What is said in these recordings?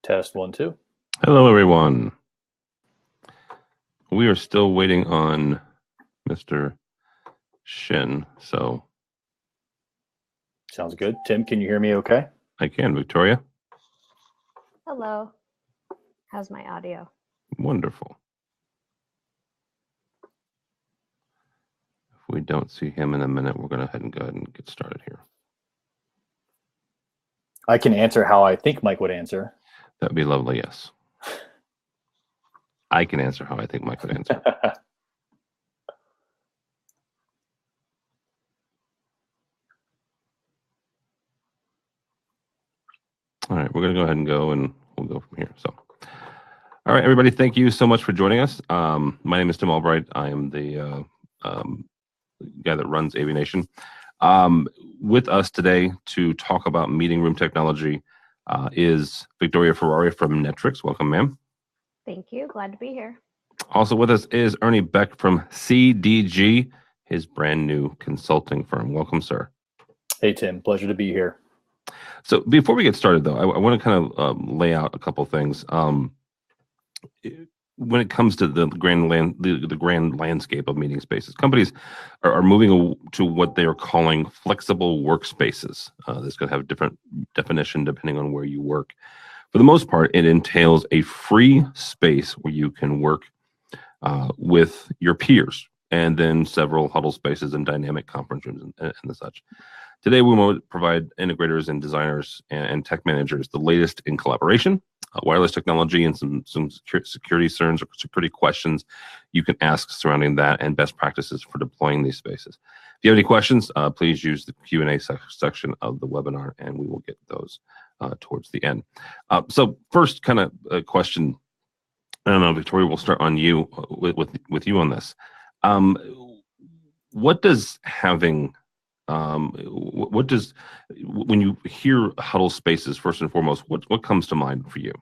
Test 1, 2. Hello, everyone. We are still waiting on Mr. Shin, so. Sounds good. Tim, can you hear me okay? I can. Victoria? Hello. How's my audio? Wonderful. If we don't see him in a minute, we're going to go ahead and get started here. I can answer how I think Mike would answer. That'd be lovely, yes. I can answer how I think Mike would answer. All right, we're going to go ahead and we'll go from here. So, all right, everybody, thank you so much for joining us. My name is Tim Albright. I am the guy that runs AVNation. With us today to talk about meeting room technology is Victoria Ferrari from Netrix. Welcome, ma'am. Thank you. Glad to be here. Also with us is Ernie Beck from CDG, his brand new consulting firm. Welcome, sir. Hey, Tim. Pleasure to be here. So before we get started, though, I want to kind of lay out a couple of things. When it comes to the grand landscape of meeting spaces, companies are moving to what they are calling flexible workspaces. This could have different definition depending on where you work. For the most part, it entails a free space where you can work with your peers, and then several huddle spaces and dynamic conference rooms and the such. Today, we want to provide integrators and designers and tech managers the layest in collaboration, wireless technology, and some security concerns or security questions you can ask surrounding that, and best practices for deploying these spaces. If you have any questions, please use the Q&A section of the webinar, and we will get those towards the end. So first kind of question, I don't know, Victoria, we'll start on you with you on this. What does having when you hear huddle spaces, first and foremost, what comes to mind for you?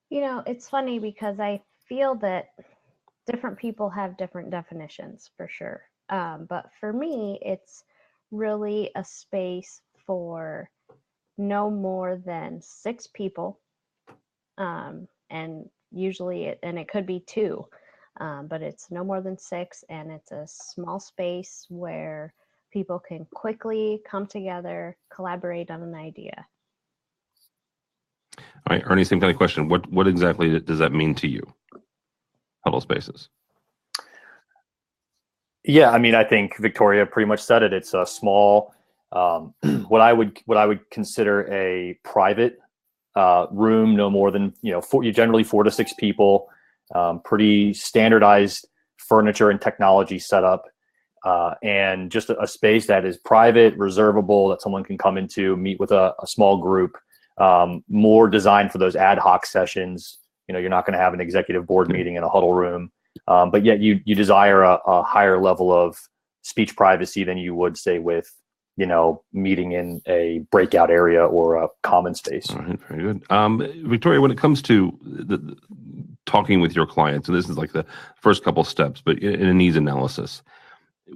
You know, it's funny because I feel that different people have different definitions for sure. But for me, it's really a space for no more than 6 people. And usually it could be 2. But it's no more than 6, and it's a small space where people can quickly come together, collaborate on an idea. All right, Ernie, same kind of question. What exactly does that mean to you, huddle spaces? Yeah, I mean, I think Victoria pretty much said it. It's a small, what I would consider a private room, no more than generally 4 to 6 people. Pretty standardized furniture and technology setup, and just a space that is private, reservable, that someone can come into, meet with a small group, more designed for those ad hoc sessions. You're not going to have an executive board meeting in a huddle room, but yet you desire a higher level of speech privacy than you would, say, with meeting in a breakout area or a common space. All right, very good. Victoria, when it comes to the talking with your clients, and this is like the first couple steps, but in a needs analysis,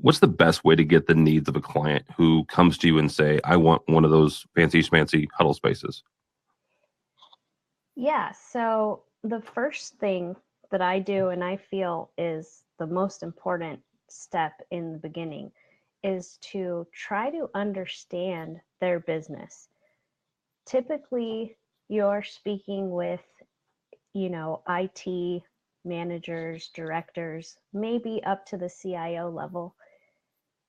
what's the best way to get the needs of a client who comes to you and say, I want one of those fancy schmancy huddle spaces? Yeah, so the first thing that I do, and I feel is the most important step in the beginning, is to try to understand their business. Typically, you're speaking with, IT managers, directors, maybe up to the CIO level.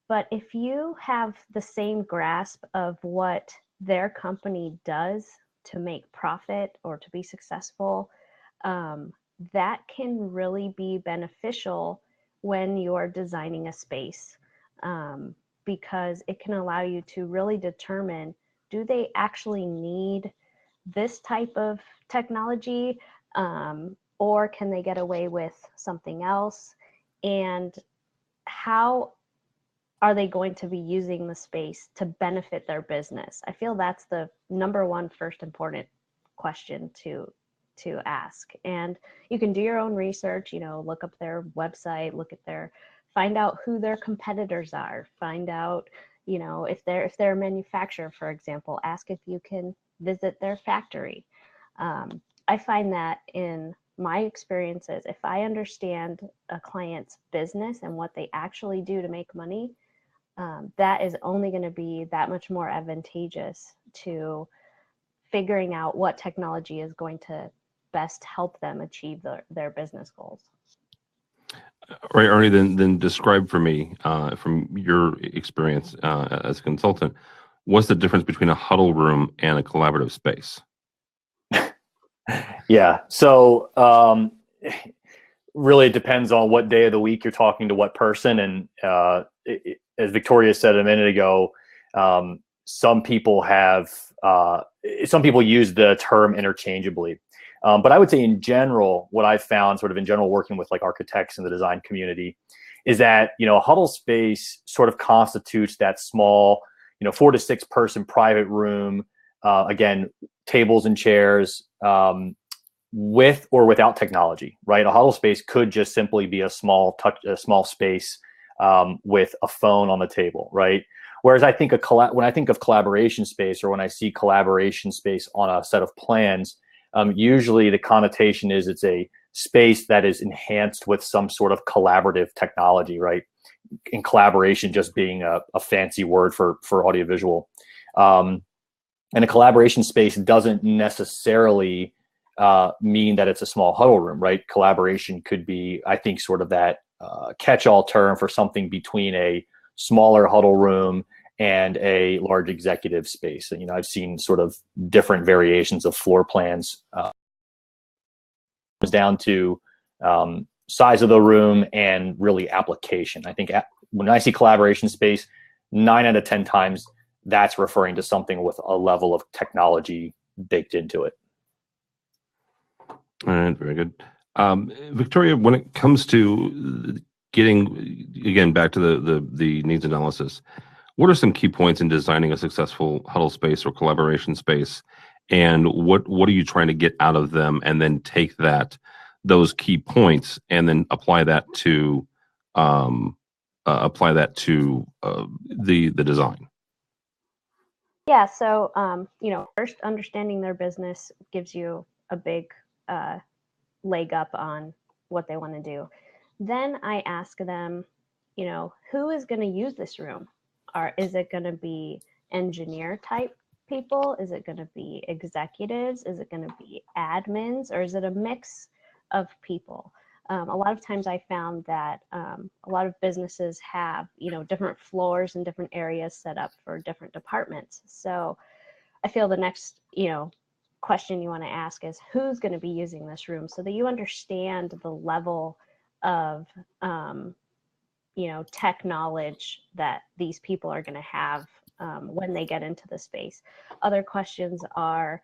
But if you have the same grasp of what their company does to make profit or to be successful, that can really be beneficial when you're designing a space, because it can allow you to really determine, do they actually need this type of technology, or can they get away with something else? And how are they going to be using the space to benefit their business? I feel that's the number one first important question to ask. And you can do your own research, look up their website, find out who their competitors are, find out, if they're a manufacturer, for example, ask if you can visit their factory. I find that in my experiences, if I understand a client's business and what they actually do to make money, that is only going to be that much more advantageous to figuring out what technology is going to best help them achieve their business goals. Right, Ernie, then describe for me, from your experience as a consultant, what's the difference between a huddle room and a collaborative space? Yeah, so really it depends on what day of the week you're talking to what person. And as Victoria said a minute ago, some people use the term interchangeably. But I would say in general, what I've found sort of in general working with like architects in the design community is that, a huddle space sort of constitutes that small, 4 to 6 person private room, again, tables and chairs, with or without technology, right? A huddle space could just simply be a small space with a phone on the table, right? Whereas I think when I think of collaboration space, or when I see collaboration space on a set of plans, usually the connotation is it's a space that is enhanced with some sort of collaborative technology, right? In collaboration just being a fancy word for audiovisual. And a collaboration space doesn't necessarily mean that it's a small huddle room, right? Collaboration could be, I think, sort of that catch-all term for something between a smaller huddle room and a large executive space. And, I've seen sort of different variations of floor plans. Comes down to size of the room and really application. I think when I see collaboration space, 9 out of 10 times, that's referring to something with a level of technology baked into it. All right, very good. Victoria, when it comes to getting, again, back to the needs analysis, what are some key points in designing a successful huddle space or collaboration space, and what are you trying to get out of them, and then take those key points and then apply that to the design? Yeah, so first, understanding their business gives you a big leg up on what they want to do. Then I ask them, who is going to use this room? Or is it going to be engineer type people? Is it going to be executives? Is it going to be admins? Or is it a mix of people? A lot of times I found that a lot of businesses have, different floors and different areas set up for different departments. So I feel the next, question you want to ask is, who's going to be using this room, so that you understand the level of tech knowledge that these people are going to have when they get into the space. Other questions are,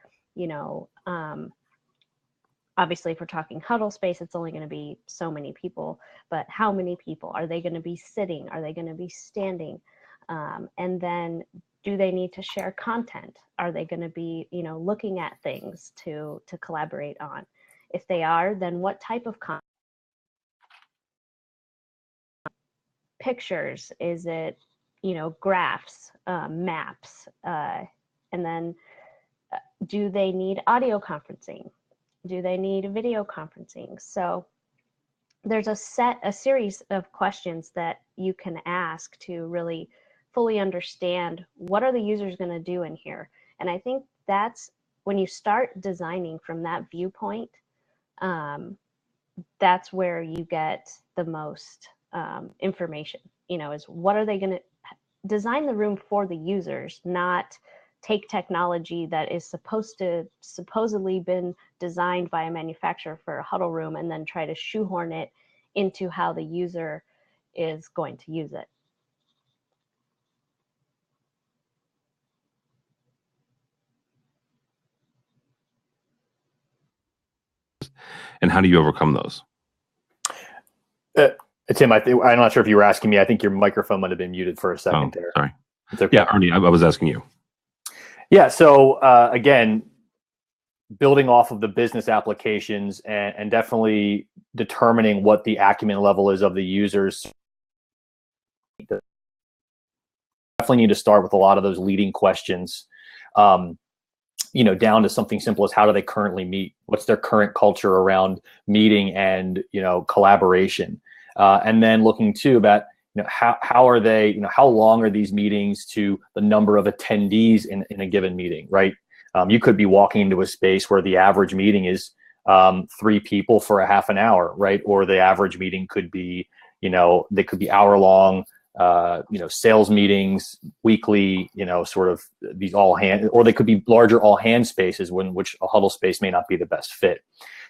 obviously, if we're talking huddle space, it's only going to be so many people, but how many people? Are they going to be sitting? Are they going to be standing? And then, do they need to share content? Are they going to be, looking at things to collaborate on? If they are, then what type of content? Pictures? Is it, graphs, maps? And then, do they need audio conferencing? Do they need video conferencing? So there's a series of questions that you can ask to really fully understand what are the users going to do in here. And I think that's when you start designing from that viewpoint, that's where you get the most information, is what are they going to design the room for the users, not take technology that is supposedly been designed by a manufacturer for a huddle room and then try to shoehorn it into how the user is going to use it. And how do you overcome those? Tim, I'm not sure if you were asking me. I think your microphone might have been muted for a second there. Sorry. It's okay. Yeah, Ernie, I was asking you. Yeah, so again, building off of the business applications and definitely determining what the acumen level is of the users. Definitely need to start with a lot of those leading questions. down to something simple as how do they currently meet? What's their current culture around meeting and, collaboration? And then looking too about, how are they, how long are these meetings to the number of attendees in a given meeting, right? You could be walking into a space where the average meeting is 3 people for a half an hour, right? Or the average meeting could be, they could be hour-long, sales meetings weekly, sort of these all hand, or they could be larger all hand spaces which a huddle space may not be the best fit.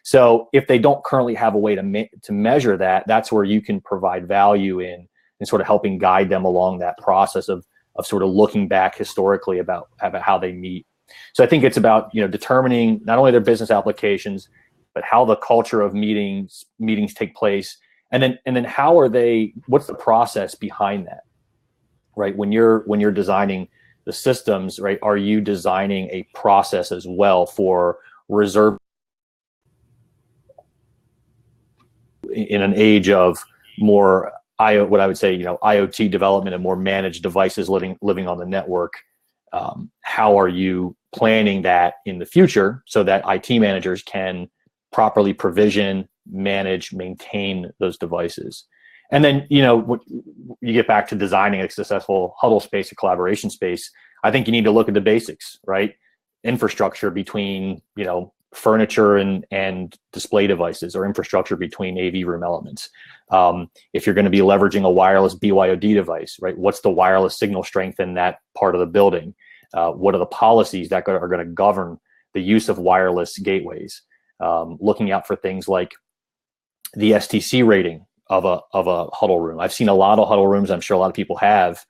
So if they don't currently have a way to measure that, that's where you can provide value in sort of helping guide them along that process of sort of looking back historically about how they meet. So I think it's about, determining not only their business applications, but how the culture of meetings take place. And then what's the process behind that, right? When you're designing the systems, right, are you designing a process as well for reserve in an age of more what I would say, IoT development and more managed devices living on the network? How are you planning that in the future so that IT managers can properly provision, manage, maintain those devices? And then, you get back to designing a successful huddle space, a collaboration space. I think you need to look at the basics, right? Infrastructure between, furniture and display devices, or infrastructure between AV room elements. If you're going to be leveraging a wireless BYOD device, right? What's the wireless signal strength in that part of the building? What are the policies that are going to govern the use of wireless gateways? Looking out for things like the STC rating of a huddle room. I've seen a lot of huddle rooms, I'm sure a lot of people have,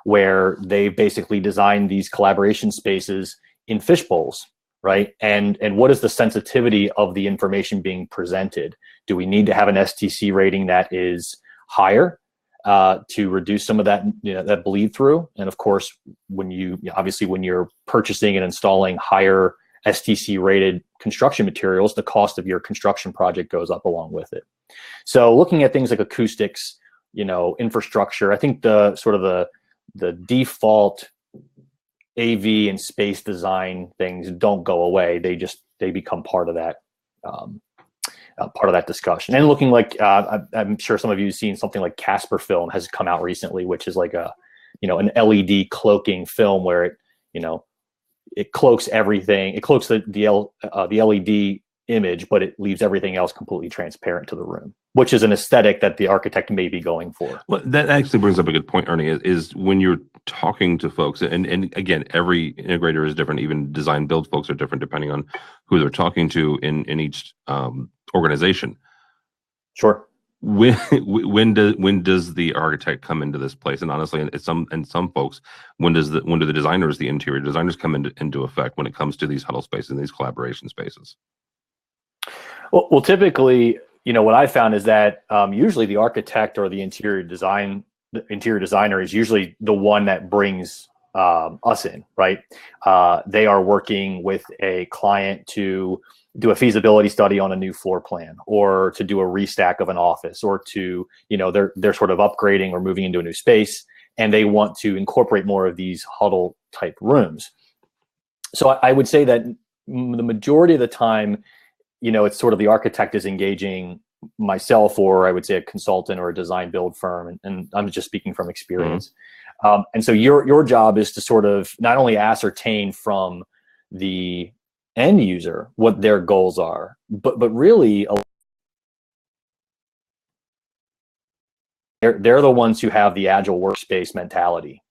where they basically designed these collaboration spaces in fish bowls, right? And what is the sensitivity of the information being presented? Do we need to have an STC rating that is higher to reduce some of that, that bleed through? And of course, when you're purchasing and installing higher STC rated construction materials, the cost of your construction project goes up along with it. So looking at things like acoustics, infrastructure, I think the default AV and space design things don't go away. They become part of that discussion. And looking like I'm sure some of you have seen something like Casper film has come out recently, which is like an LED cloaking film where it cloaks everything. It cloaks the LED image, but it leaves everything else completely transparent to the room, which is an aesthetic that the architect may be going for. Well, that actually brings up a good point, Ernie, is when you're talking to folks, and again, every integrator is different, even design build folks are different depending on who they're talking to in each organization. Sure. When does the architect come into this place? And honestly, some folks, when do the interior designers come into effect when it comes to these huddle spaces and these collaboration spaces? Well, typically, what I found is that usually the architect or the interior designer is usually the one that brings us in, right? They are working with a client to do a feasibility study on a new floor plan, or to do a restack of an office, or to, they're sort of upgrading or moving into a new space, and they want to incorporate more of these huddle type rooms. So I would say that the majority of the time, it's sort of the architect is engaging myself, or I would say a consultant or a design build firm, and I'm just speaking from experience. Mm-hmm. And so your job is to sort of not only ascertain from the end user what their goals are, but really they're the ones who have the agile workspace mentality,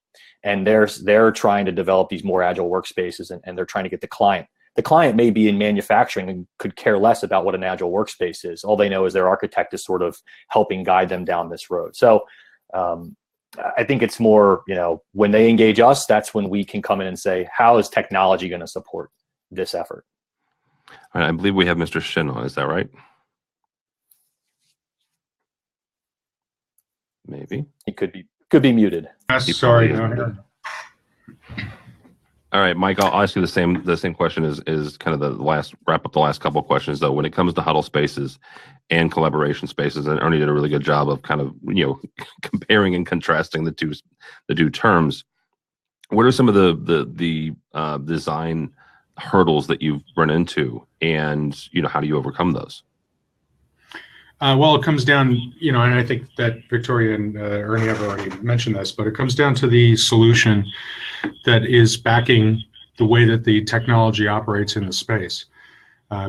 and they're trying to develop these more agile workspaces, and they're trying to get the client. The client may be in manufacturing and could care less about what an agile workspace is. All they know is their architect is sort of helping guide them down this road. So I think it's more, when they engage us, that's when we can come in and say, how is technology going to support this effort? All right, I believe we have Mr. Shin on. Is that right? Maybe. He could be muted. Sorry. No. All right, Mike, I'll ask you the same question is kind of wrap up the last couple of questions, though. When it comes to huddle spaces and collaboration spaces, and Ernie did a really good job of kind of, comparing and contrasting the two terms. What are some of the design hurdles that you've run into, and how do you overcome those? Well, it comes down, and I think that Victoria and Ernie have already mentioned this, but it comes down to the solution that is backing the way that the technology operates in the space.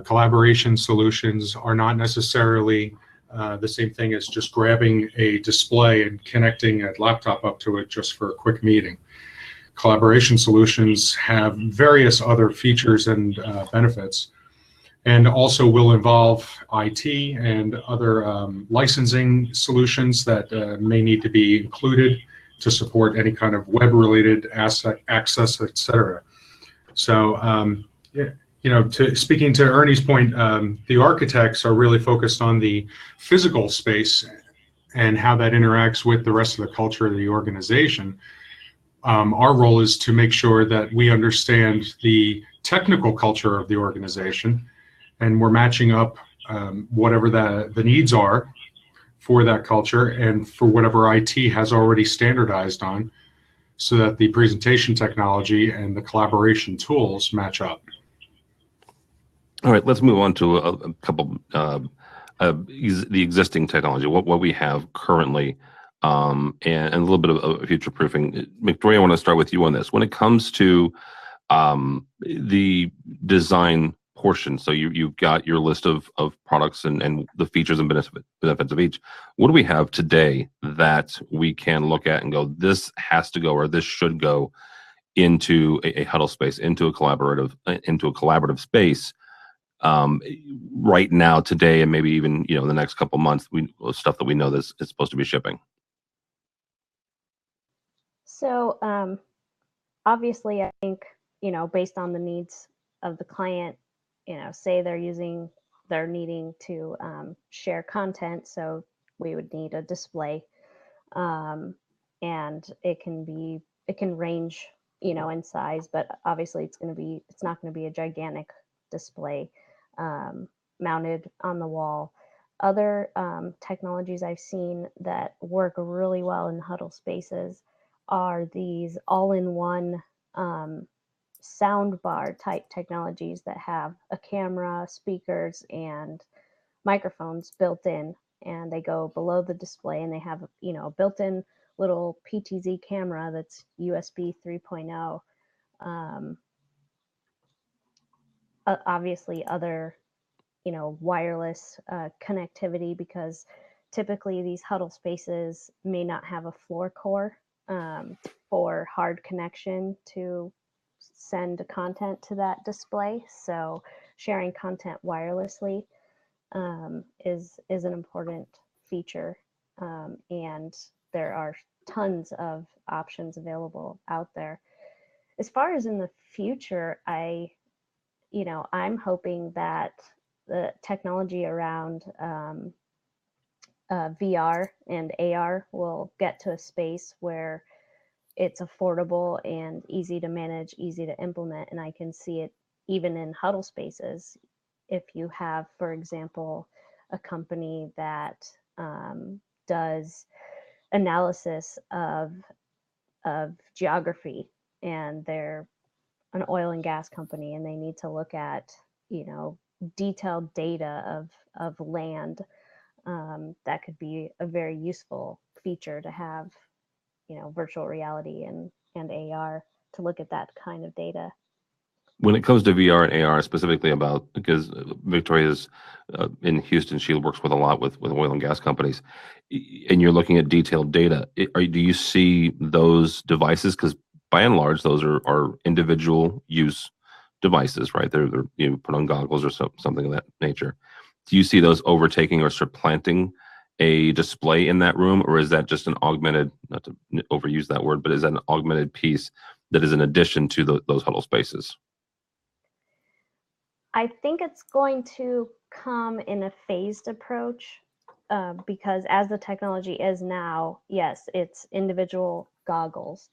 Collaboration solutions are not necessarily the same thing as just grabbing a display and connecting a laptop up to it just for a quick meeting. Collaboration solutions have various other features and benefits, and also will involve IT and other licensing solutions that may need to be included to support any kind of web-related access, et cetera. So, speaking to Ernie's point, the architects are really focused on the physical space and how that interacts with the rest of the culture of the organization. Our role is to make sure that we understand the technical culture of the organization, and we're matching up whatever the needs are for that culture and for whatever IT has already standardized on, so that the presentation technology and the collaboration tools match up. All right, let's move on to a couple the existing technology, what we have currently, and a little bit of future proofing. Victoria, I want to start with you on this. When it comes to the design portion, so you've got your list of products and the features and benefits of each. What do we have today that we can look at and go, this has to go, or this should go into a huddle space, into a collaborative space, right now, today, and maybe even the next couple months, stuff that we know that's it's supposed to be shipping? So obviously, I think based on the needs of the client, say they're needing to share content, so we would need a display, and it can range in size, but obviously it's not going to be a gigantic display mounted on the wall. Other technologies I've seen that work really well in huddle spaces are these all-in-one soundbar type technologies that have a camera, speakers, and microphones built in, and they go below the display, and they have a built-in little PTZ camera that's USB 3.0. Obviously other wireless connectivity, because typically these huddle spaces may not have a floor core for hard connection to send content to that display. So sharing content wirelessly is an important feature, and there are tons of options available out there. As far as in the future, I'm hoping that the technology around VR and AR will get to a space where it's affordable and easy to manage, easy to implement, and I can see it even in huddle spaces. If you have, for example, a company that does analysis of geography, and they're an oil and gas company, and they need to look at detailed data of land, that could be a very useful feature to have virtual reality and AR to look at that kind of data. When it comes to VR and AR, specifically because Victoria's in Houston, she works with a lot with oil and gas companies, and you're looking at detailed data. Do you see those devices? Because by and large, those are individual use devices, right? They're put on goggles or something of that nature. Do you see those overtaking or supplanting a display in that room, or is that just an augmented, not to overuse that word, but is that an augmented piece that is in addition to those huddle spaces? I think it's going to come in a phased approach, because as the technology is now, yes, it's individual goggles,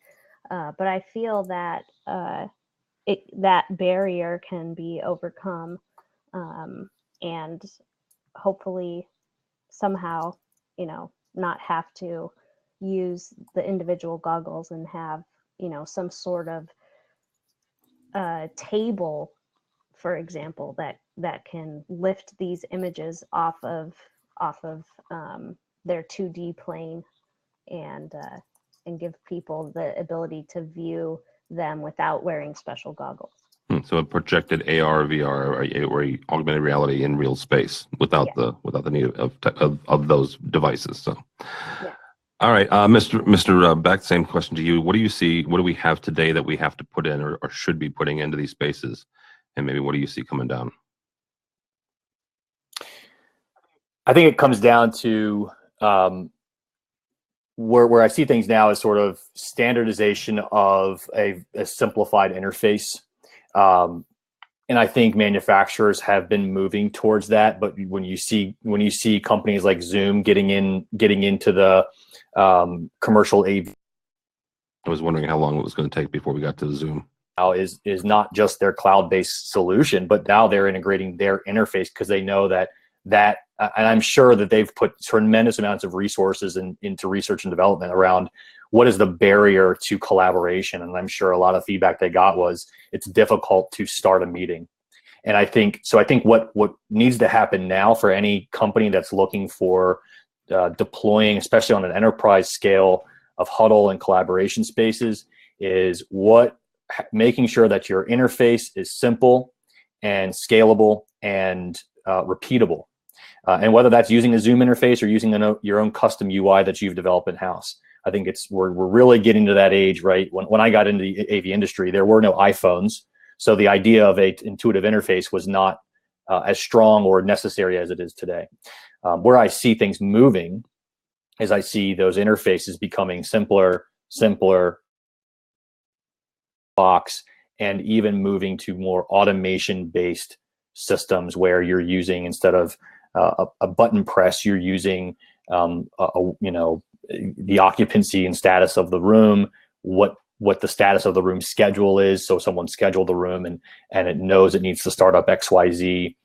but I feel that that barrier can be overcome, and hopefully somehow, not have to use the individual goggles and have, some sort of table for example, that can lift these images off of their 2D plane and give people the ability to view them without wearing special goggles. So a projected AR, VR, or augmented reality in real space without the need of those devices. So, yeah. All right, Mr. Beck, same question to you. What do you see? What do we have today that we have to put in or should be putting into these spaces? And maybe what do you see coming down? I think it comes down to where I see things now is sort of standardization of a simplified interface. And I think manufacturers have been moving towards that. But when you see companies like Zoom getting into the commercial AV, I was wondering how long it was going to take before we got to Zoom. Now is not just their cloud-based solution, but now they're integrating their interface because they know that and I'm sure that they've put tremendous amounts of resources into research and development around what is the barrier to collaboration. And I'm sure a lot of feedback they got was it's difficult to start a meeting. And I think what needs to happen now for any company that's looking for deploying, especially on an enterprise scale, of huddle and collaboration spaces is making sure that your interface is simple and scalable and repeatable. And whether that's using a Zoom interface or using your own custom UI that you've developed in-house. I think we're really getting to that age, right? When I got into the AV industry, there were no iPhones. So the idea of an intuitive interface was not as strong or necessary as it is today. Where I see things moving is I see those interfaces becoming simpler box, and even moving to more automation-based systems where you're using, instead of a button press, you're using the occupancy and status of the room, what the status of the room schedule is. So someone scheduled the room and it knows it needs to start up XYZ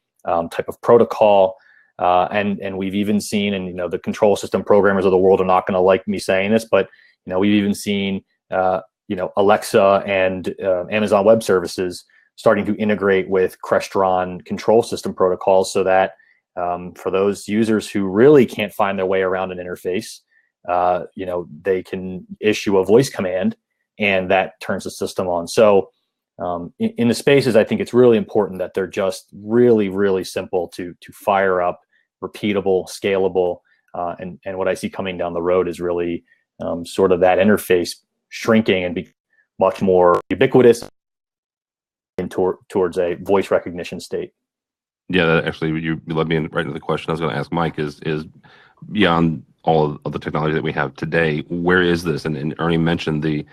type of protocol. And we've even seen, and the control system programmers of the world are not going to like me saying this, but we've even seen Alexa and Amazon Web Services starting to integrate with Crestron control system protocols, so that for those users who really can't find their way around an interface, they can issue a voice command and that turns the system on. So in the spaces, I think it's really important that they're just really, really simple to fire up, repeatable, scalable. And what I see coming down the road is really sort of that interface shrinking and be much more ubiquitous and towards a voice recognition state. Yeah, that actually, you led me right into the question I was going to ask Mike is beyond all of the technology that we have today, where is this? And Ernie mentioned the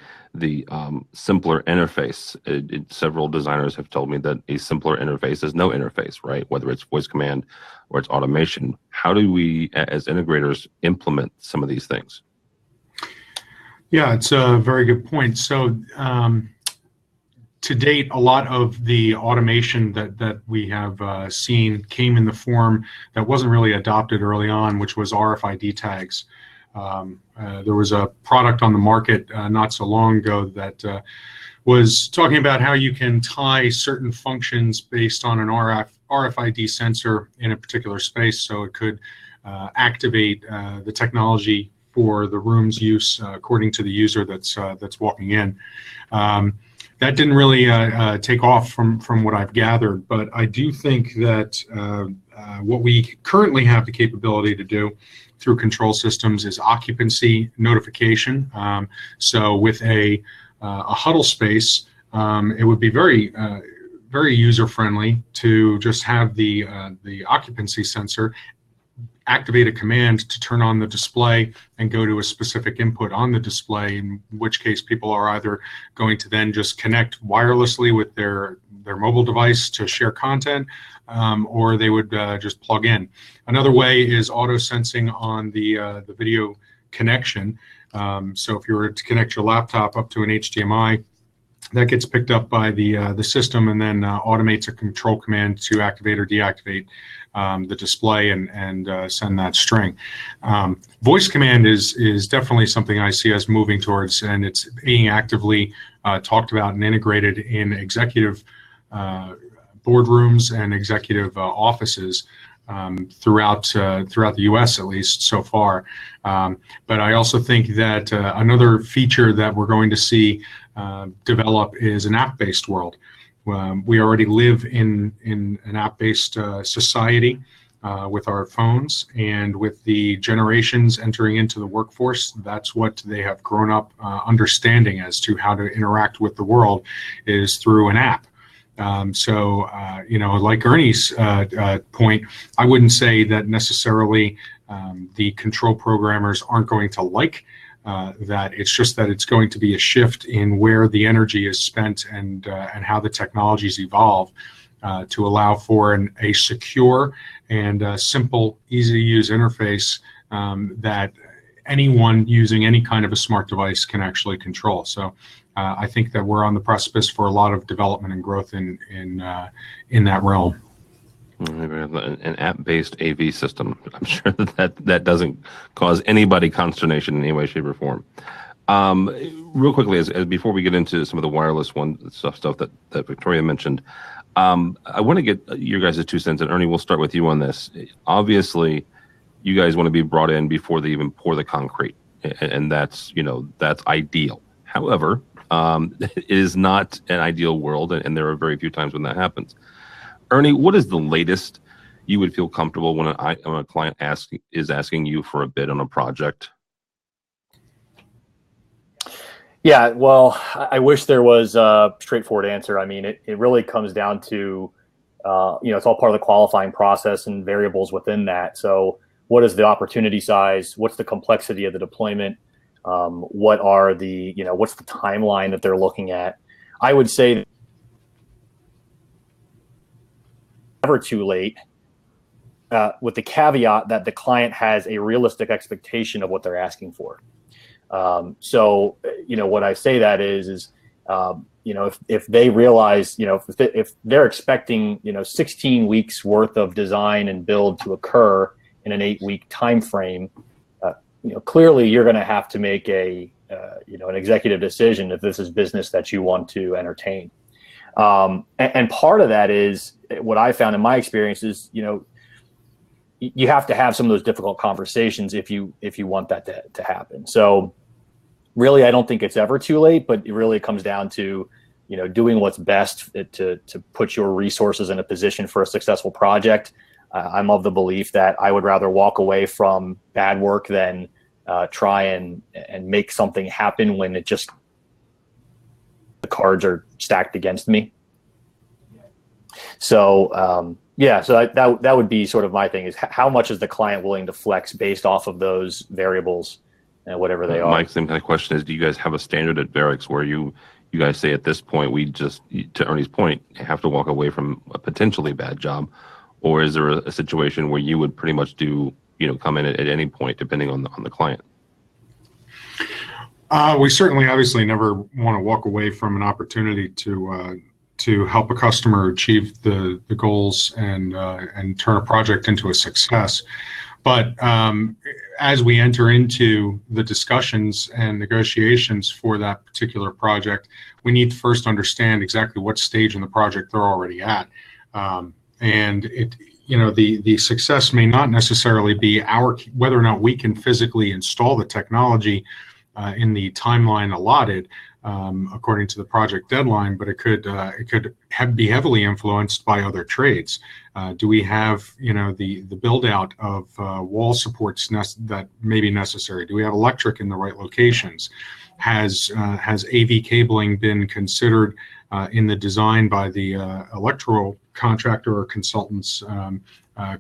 simpler interface. Several designers have told me that a simpler interface is no interface, right? Whether it's voice command or it's automation. How do we, as integrators, implement some of these things? Yeah, it's a very good point. So to date, a lot of the automation that we have seen came in the form that wasn't really adopted early on, which was RFID tags. There was a product on the market not so long ago that was talking about how you can tie certain functions based on an RFID sensor in a particular space, so it could activate the technology for the room's use according to the user that's walking in. That didn't really take off from what I've gathered, but I do think that what we currently have the capability to do through control systems is occupancy notification. So with a huddle space, it would be very user-friendly to just have the occupancy sensor activate a command to turn on the display and go to a specific input on the display, in which case people are either going to then just connect wirelessly with their mobile device to share content, or they would just plug in. Another way is auto sensing on the video connection. So if you were to connect your laptop up to an HDMI, that gets picked up by the system and then automates a control command to activate or deactivate the display and send that string. Voice command is definitely something I see us moving towards, and it's being actively talked about and integrated in executive boardrooms and executive offices throughout the U.S. at least so far. But I also think that another feature that we're going to see develop is an app-based world. We already live in an app-based society with our phones, and with the generations entering into the workforce, that's what they have grown up understanding as to how to interact with the world is through an app. Like Ernie's point, I wouldn't say that necessarily the control programmers aren't going to like that. It's just that it's going to be a shift in where the energy is spent and how the technologies evolve to allow for a secure and simple, easy to use interface that anyone using any kind of a smart device can actually control. So I think that we're on the precipice for a lot of development and growth in that realm. An app-based AV system. I'm sure that doesn't cause anybody consternation in any way, shape, or form. Real quickly, as before we get into some of the wireless stuff that Victoria mentioned, I want to get your guys' 2 cents, and Ernie, we'll start with you on this. Obviously, you guys want to be brought in before they even pour the concrete, and that's ideal. However, it is not an ideal world, and there are very few times when that happens. Ernie, what is the latest you would feel comfortable when a client is asking you for a bid on a project? Yeah, well, I wish there was a straightforward answer. I mean, it really comes down to, it's all part of the qualifying process and variables within that. So what is the opportunity size? What's the complexity of the deployment? What's the timeline that they're looking at? I would say never too late, with the caveat that the client has a realistic expectation of what they're asking for. What I say that is if they realize, if they're expecting, 16 weeks worth of design and build to occur in an 8-week time frame, clearly you're going to have to make an executive decision if this is business that you want to entertain. And part of that is what I found in my experience is, you have to have some of those difficult conversations if you want that to happen. So really, I don't think it's ever too late, but it really comes down to, doing what's best to put your resources in a position for a successful project. I'm of the belief that I would rather walk away from bad work than try and make something happen when the cards are stacked against me. So that would be sort of my thing, is how much is the client willing to flex based off of those variables and whatever they are. Mike, same kind of question is, do you guys have a standard at Varix where you guys say at this point, we just, to Ernie's point, have to walk away from a potentially bad job? Or is there a situation where you would pretty much come in at any point depending on the client? We certainly obviously never want to walk away from an opportunity to help a customer achieve the goals and turn a project into a success. But as we enter into the discussions and negotiations for that particular project, we need to first understand exactly what stage in the project they're already at. And the success may not necessarily be whether or not we can physically install the technology in the timeline allotted according to the project deadline, but it could be heavily influenced by other trades. Do we have the build out of wall supports that may be necessary? Do we have electric in the right locations? Has AV cabling been considered in the design by the electrical contractor or consultants?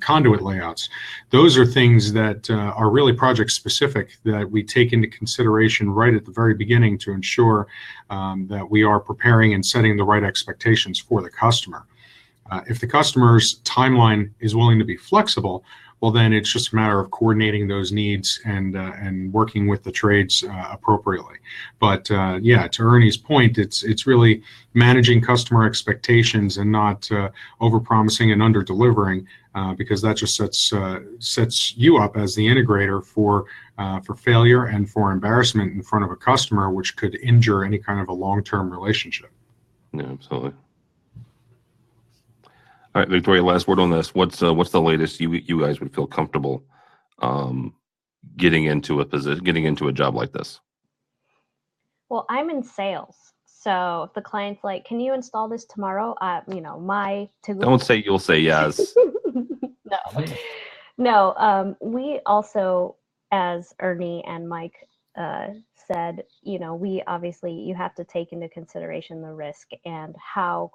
Conduit layouts. Those are things that are really project specific that we take into consideration right at the very beginning to ensure that we are preparing and setting the right expectations for the customer. If the customer's timeline is willing to be flexible, well, then it's just a matter of coordinating those needs and working with the trades appropriately. But to Ernie's point, it's really managing customer expectations and not overpromising and under-delivering, because that just sets you up as the integrator for failure and for embarrassment in front of a customer, which could injure any kind of a long-term relationship. Yeah, absolutely. All right, Victoria, last word on this. What's the latest you guys would feel comfortable getting into a job like this? Well, I'm in sales. So if the client's like, can you install this tomorrow? My to-go. Don't say you'll say yes. No. We also, as Ernie and Mike said, we obviously, you have to take into consideration the risk and how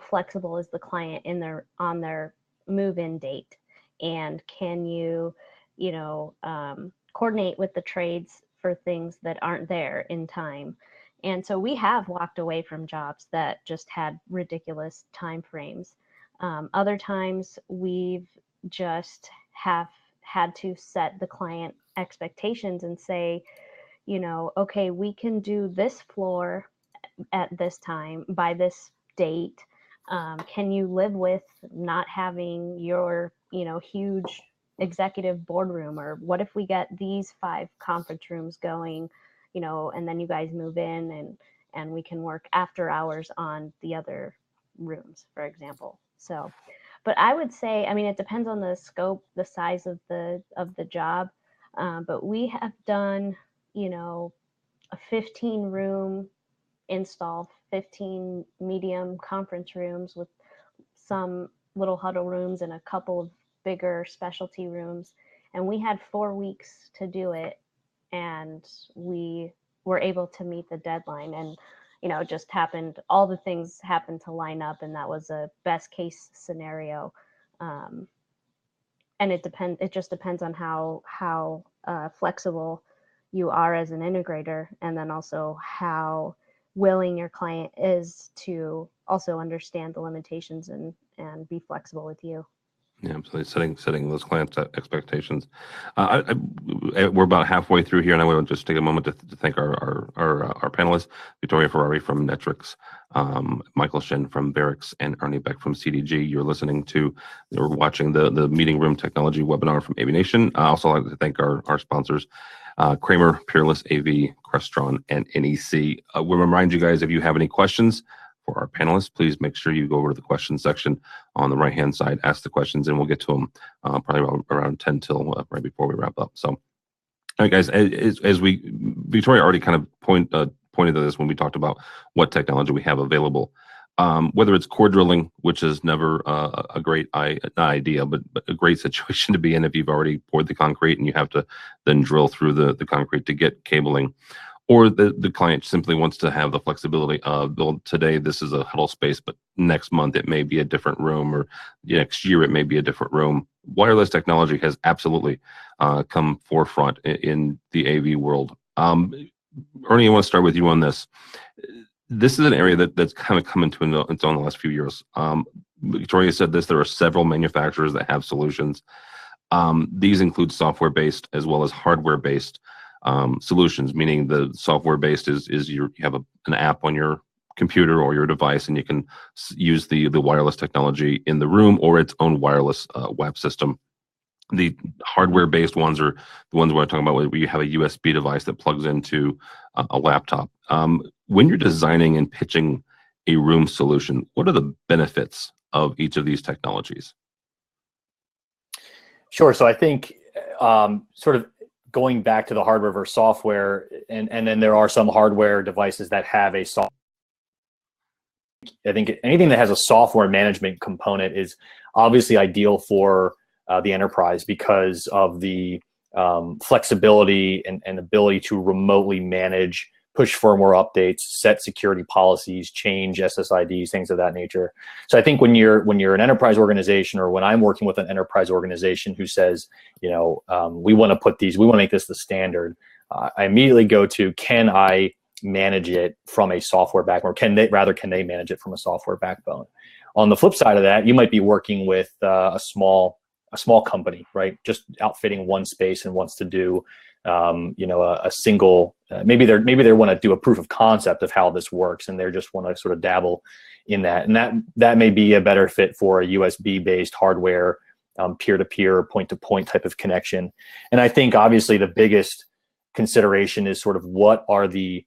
flexible is the client on their move-in date, and can you coordinate with the trades for things that aren't there in time. And so we have walked away from jobs that just had ridiculous time frames. Other times we've just have had to set the client expectations and say, okay, we can do this floor at this time by this date. Can you live with not having your huge executive boardroom? Or what if we get these 5 conference rooms going, and then you guys move in and we can work after hours on the other rooms, for example. So, but I would say, I mean, it depends on the scope, the size of the job. But we have done, a 15 room install, 15 medium conference rooms with some little huddle rooms and a couple of bigger specialty rooms. And we had 4 weeks to do it. And we were able to meet the deadline. And, it just happened, all the things happened to line up. And that was a best case scenario. And it just depends on how flexible you are as an integrator. And then also how willing your client is to also understand the limitations and be flexible with you. Yeah, absolutely. Setting those client expectations. We're about halfway through here, and I want to just take a moment to thank our panelists: Victoria Ferrari from Netrix, Michael Shin from Barracks, and Ernie Beck from CDG. You're watching the Meeting Room Technology webinar from AVNation. I also like to thank our sponsors, Kramer, Peerless AV, Crestron, and NEC. We'll remind you guys, if you have any questions for our panelists, please make sure you go over to the questions section on the right-hand side, ask the questions, and we'll get to them probably around 10 till right before we wrap up. So, all right, guys, Victoria already kind of pointed to this when we talked about what technology we have available. Whether it's core drilling, which is never a great idea, but a great situation to be in if you've already poured the concrete and you have to then drill through the concrete to get cabling. Or the client simply wants to have the flexibility of, well, today this is a huddle space, but next month it may be a different room, or next year it may be a different room. Wireless technology has absolutely come forefront in the AV world. Ernie, I want to start with you on this. This is an area that's kind of come into its own the last few years. Victoria said this: there are several manufacturers that have solutions. These include software-based as well as hardware-based solutions, meaning the software-based is you have an app on your computer or your device, and you can use the wireless technology in the room or its own wireless WAP system. The hardware-based ones are the ones we're talking about, where you have a USB device that plugs into a laptop. When you're designing and pitching a room solution, what are the benefits of each of these technologies? Sure. So I think sort of going back to the hardware versus software, and then there are some hardware devices that have a software. I think anything that has a software management component is obviously ideal for the enterprise because of the flexibility and ability to remotely manage, push firmware updates, set security policies, change SSIDs, things of that nature. So I think when you're an enterprise organization, or when I'm working with an enterprise organization who says, we want to make this the standard, I immediately go to, can I manage it from a software backbone, or can they manage it from a software backbone? On the flip side of that, you might be working with a small company, right? Just outfitting one space and wants to do a single, maybe they want to do a proof of concept of how this works, and they just want to sort of dabble in that. And that may be a better fit for a USB based hardware, peer-to-peer, point-to-point type of connection. And I think obviously the biggest consideration is sort of what are the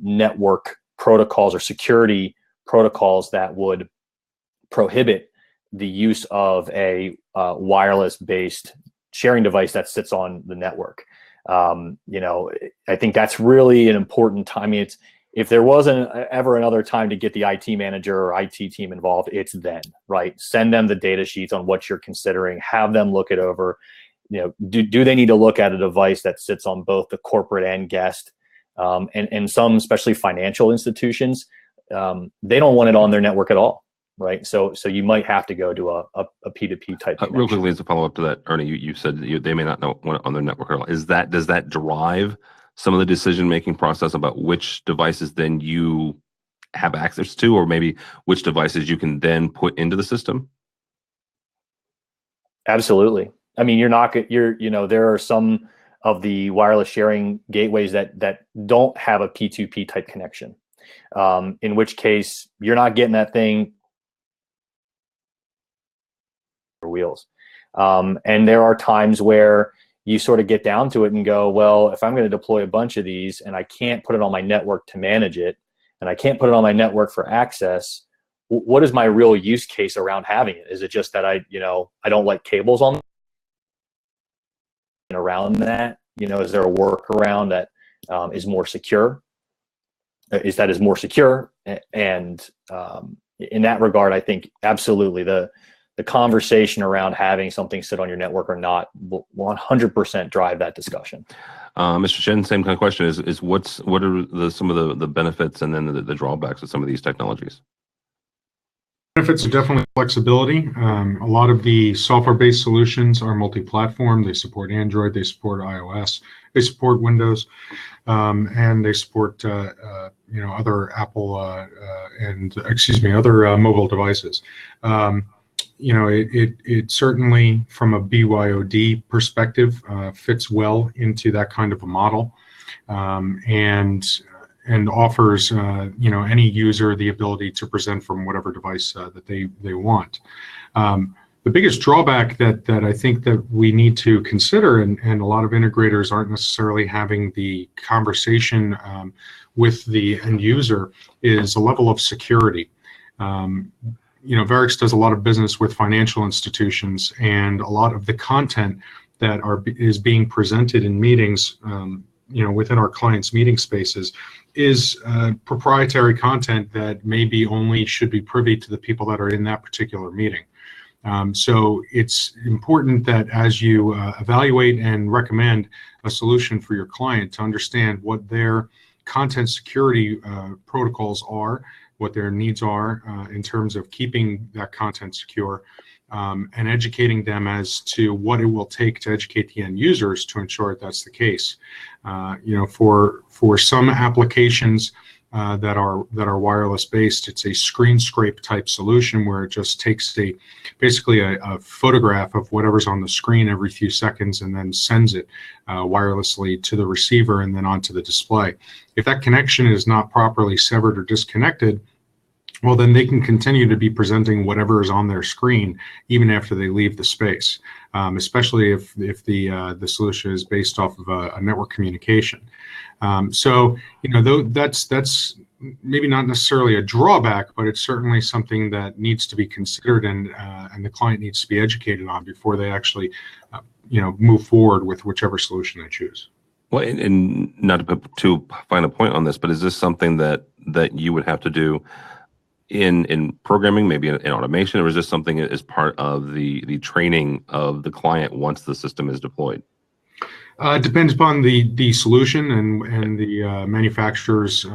network protocols or security protocols that would prohibit the use of a wireless-based sharing device that sits on the network. I think that's really an important time. I mean, if there wasn't ever another time to get the IT manager or IT team involved, it's then, right? Send them the data sheets on what you're considering, have them look it over. Do they need to look at a device that sits on both the corporate and guest? And some, especially financial institutions, they don't want it on their network at all, right? So you might have to go to a P2P type. Real quickly, as a follow up to that, Ernie, you said they may not want it on their network at all. Does that drive some of the decision making process about which devices then you have access to, or maybe which devices you can then put into the system? Absolutely. I mean, there are some of the wireless sharing gateways that don't have a P2P type connection, in which case you're not getting that thing for wheels. And there are times where you sort of get down to it and go, well, if I'm going to deploy a bunch of these and I can't put it on my network to manage it, and I can't put it on my network for access, what is my real use case around having it? Is it just that I don't like cables on and around that? Is there a workaround that is more secure? Is more secure? And in that regard, I think absolutely the conversation around having something sit on your network or not will 100% drive that discussion. Mr. Shen, same kind of question is what are some of the benefits and then the drawbacks of some of these technologies? Benefits are definitely flexibility. A lot of the software-based solutions are multi-platform. They support Android, they support iOS, they support Windows, and they support other Apple other mobile devices. It certainly, from a BYOD perspective, fits well into that kind of a model, and offers any user the ability to present from whatever device that they want. The biggest drawback that I think that we need to consider, and a lot of integrators aren't necessarily having the conversation with the end user, is a level of security. Varix does a lot of business with financial institutions, and a lot of the content that is being presented in meetings, within our clients' meeting spaces, is proprietary content that maybe only should be privy to the people that are in that particular meeting. So it's important that as you evaluate and recommend a solution for your client, to understand what their content security protocols are, what their needs are in terms of keeping that content secure, and educating them as to what it will take to educate the end users to ensure that that's the case. For some applications that are wireless based, it's a screen scrape type solution where it just takes basically a photograph of whatever's on the screen every few seconds and then sends it wirelessly to the receiver and then onto the display. If that connection is not properly severed or disconnected, well, then they can continue to be presenting whatever is on their screen even after they leave the space, especially if the solution is based off of a network communication. So that's maybe not necessarily a drawback, but it's certainly something that needs to be considered, and the client needs to be educated on before they actually move forward with whichever solution they choose. Well, and not to put too fine a point on this, but is this something that you would have to do in programming, maybe in automation, or is this something as part of the training of the client once the system is deployed? It depends upon the solution and the manufacturer's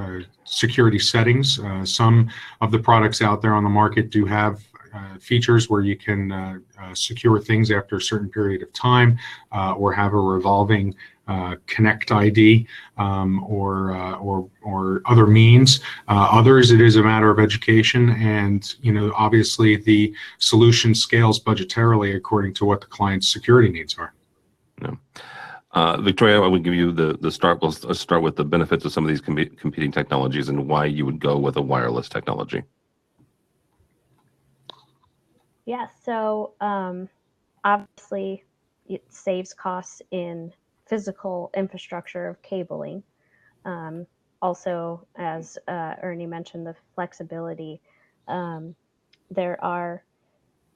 security settings. Some of the products out there on the market do have features where you can secure things after a certain period of time, or have a revolving Connect ID, or other means. Others, it is a matter of education, and obviously the solution scales budgetarily according to what the client's security needs are. Yeah. Victoria, I would give you the start. Let's start with the benefits of some of these competing technologies and why you would go with a wireless technology. Yeah, so obviously it saves costs in physical infrastructure of cabling. Also, as Ernie mentioned, the flexibility.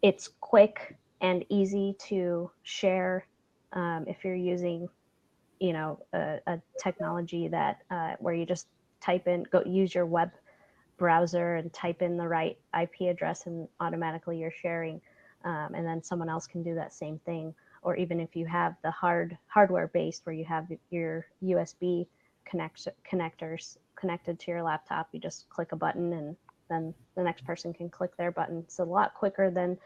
it's quick and easy to share if you're using, a technology that where you just use your web browser and type in the right IP address, and automatically you're sharing, and then someone else can do that same thing. Or even if you have the hardware based, where you have your USB connectors connected to your laptop, you just click a button and then the next person can click their button. It's a lot quicker than,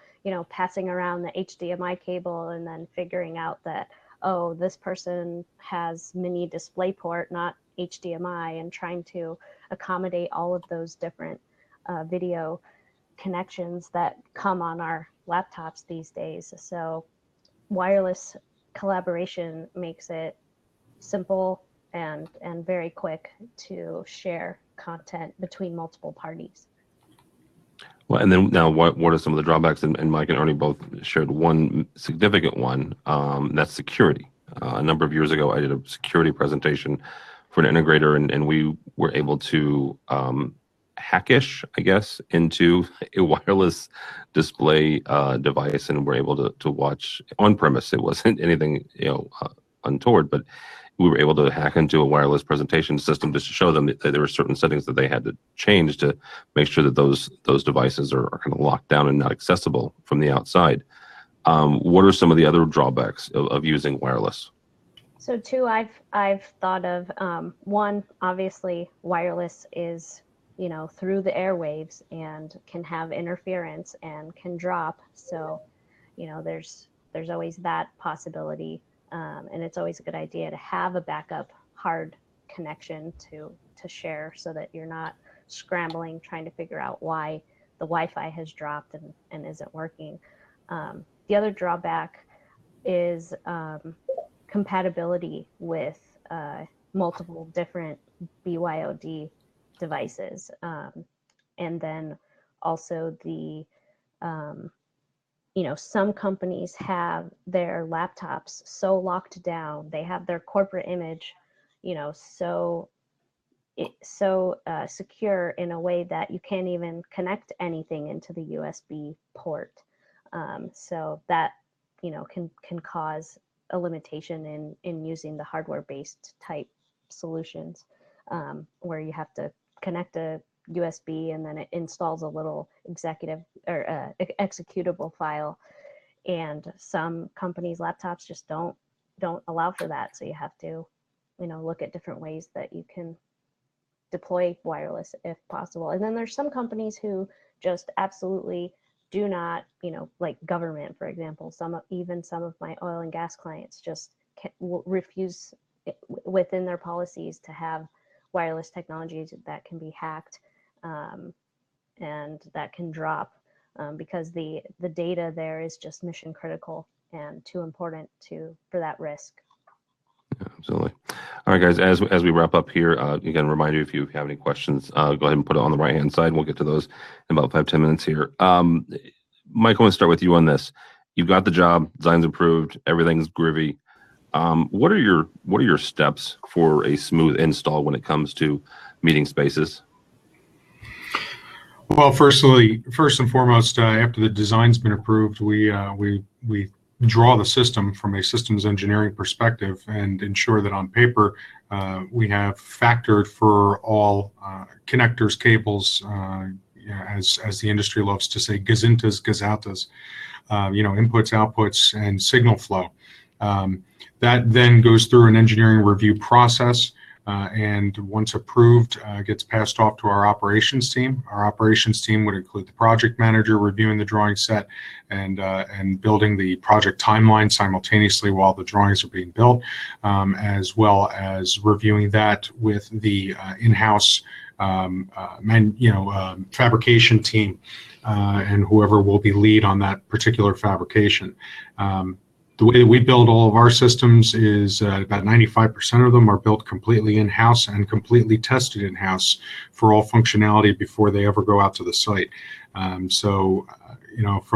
passing around the HDMI cable and then figuring out that, oh, this person has mini DisplayPort, not HDMI, and trying to accommodate all of those different video connections that come on our laptops these days. So wireless collaboration makes it simple and very quick to share content between multiple parties. Well, and then now, what are some of the drawbacks? And Mike and Ernie both shared one significant one. That's security. A number of years ago, I did a security presentation for an integrator, and we were able to hackish, I guess, into a wireless display device, and we're able to watch on premise. It wasn't anything untoward, but we were able to hack into a wireless presentation system just to show them that there were certain settings that they had to change to make sure that those devices are kind of locked down and not accessible from the outside. What are some of the other drawbacks of using wireless? So two, I've thought of, one, obviously wireless is, through the airwaves and can have interference and can drop. So, there's always that possibility. And it's always a good idea to have a backup hard connection to share, so that you're not scrambling trying to figure out why the Wi-Fi has dropped and isn't working. The other drawback is compatibility with multiple different BYOD devices. And then also some companies have their laptops so locked down, they have their corporate image, so secure in a way that you can't even connect anything into the USB port. So that, can cause a limitation in using the hardware-based type solutions, where you have to connect a USB and then it installs a little executable file, and some companies' laptops just don't allow for that. So you have to, look at different ways that you can deploy wireless if possible. And then there's some companies who just absolutely do not, like government, for example. Some of my oil and gas clients just refuse within their policies to have wireless technologies that can be hacked and that can drop because the data there is just mission critical and too important for that risk. Yeah, absolutely. All right, guys, as we wrap up here, again, remind you, if you have any questions, go ahead and put it on the right-hand side. We'll get to those in about 5-10 minutes here. Mike, I want to start with you on this. You've got the job, design's approved, everything's groovy. What are your steps for a smooth install when it comes to meeting spaces? Well, first and foremost, after the design's been approved, we draw the system from a systems engineering perspective and ensure that on paper we have factored for all connectors, cables, as the industry loves to say, gazintas, gazautas, inputs, outputs, and signal flow. That then goes through an engineering review process, and once approved, gets passed off to our operations team. Our operations team would include the project manager reviewing the drawing set and building the project timeline simultaneously while the drawings are being built, as well as reviewing that with the in-house fabrication team and whoever will be lead on that particular fabrication. The way that we build all of our systems is about 95% of them are built completely in-house and completely tested in-house for all functionality before they ever go out to the site. From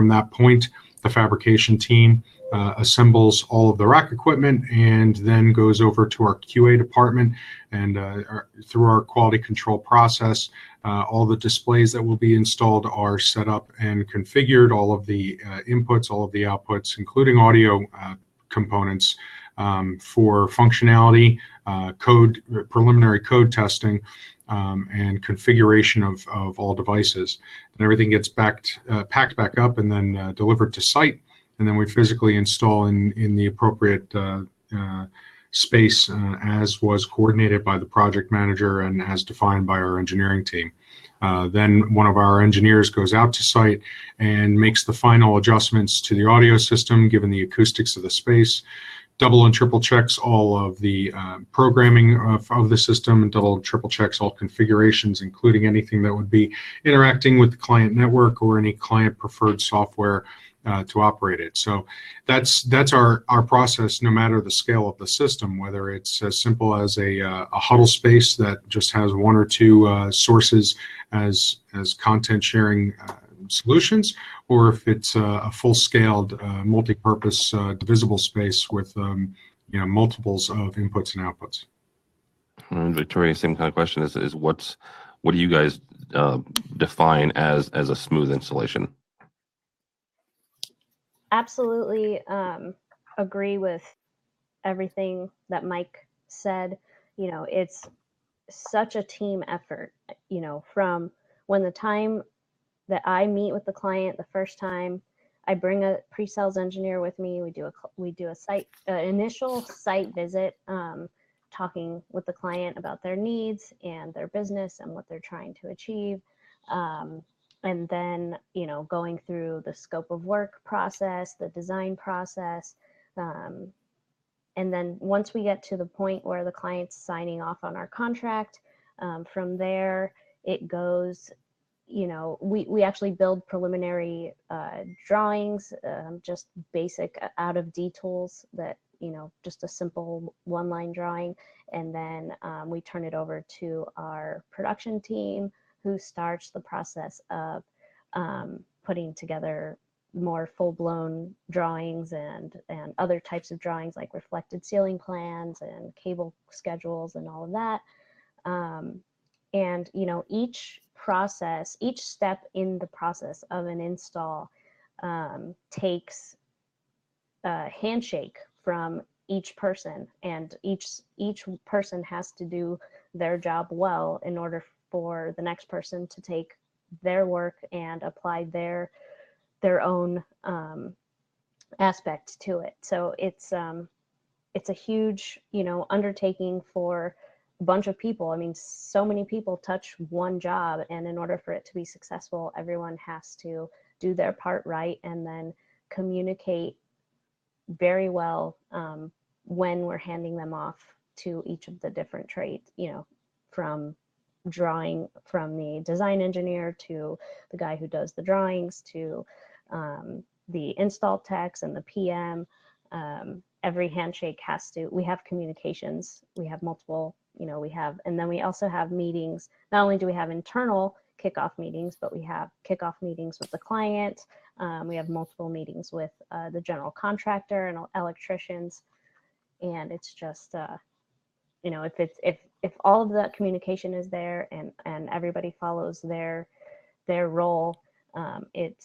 that point, the fabrication team assembles all of the rack equipment, and then goes over to our QA department, and through our quality control process, all the displays that will be installed are set up and configured. All of the inputs, all of the outputs, including audio components, for functionality, preliminary code testing, and configuration of all devices. And everything gets packed back up and then delivered to site. And then we physically install in the appropriate space as was coordinated by the project manager and as defined by our engineering team. Then one of our engineers goes out to site and makes the final adjustments to the audio system given the acoustics of the space, double and triple checks all of the programming of the system, and double and triple checks all configurations, including anything that would be interacting with the client network or any client preferred software to operate it. So that's our process, no matter the scale of the system, whether it's as simple as a huddle space that just has one or two sources as content sharing solutions, or if it's a full-scaled multi-purpose divisible space with multiples of inputs and outputs. And Victoria, same kind of question is what do you guys define as a smooth installation? Absolutely agree with everything that Mike said. It's such a team effort, from when the time that I meet with the client the first time, I bring a pre-sales engineer with me. We do a site initial site visit, talking with the client about their needs and their business and what they're trying to achieve. And then, going through the scope of work process, the design process. And then once we get to the point where the client's signing off on our contract, from there, it goes, we actually build preliminary drawings, just basic out of D tools that, just a simple one-line drawing. And then we turn it over to our production team, who starts the process of putting together more full-blown drawings and other types of drawings, like reflected ceiling plans and cable schedules and all of that. And each step in the process of an install takes a handshake from each person, and each person has to do their job well in order for the next person to take their work and apply their own aspect to it. So it's a huge undertaking for a bunch of people. I mean, so many people touch one job, and in order for it to be successful, everyone has to do their part right and then communicate very well when we're handing them off to each of the different trades, from drawing, from the design engineer to the guy who does the drawings to the install techs and the PM. Every handshake we have communications, we have multiple, and then we also have meetings. Not only do we have internal kickoff meetings, but we have kickoff meetings with the client. We have multiple meetings with the general contractor and electricians. And it's just, if all of that communication is there and everybody follows their role, it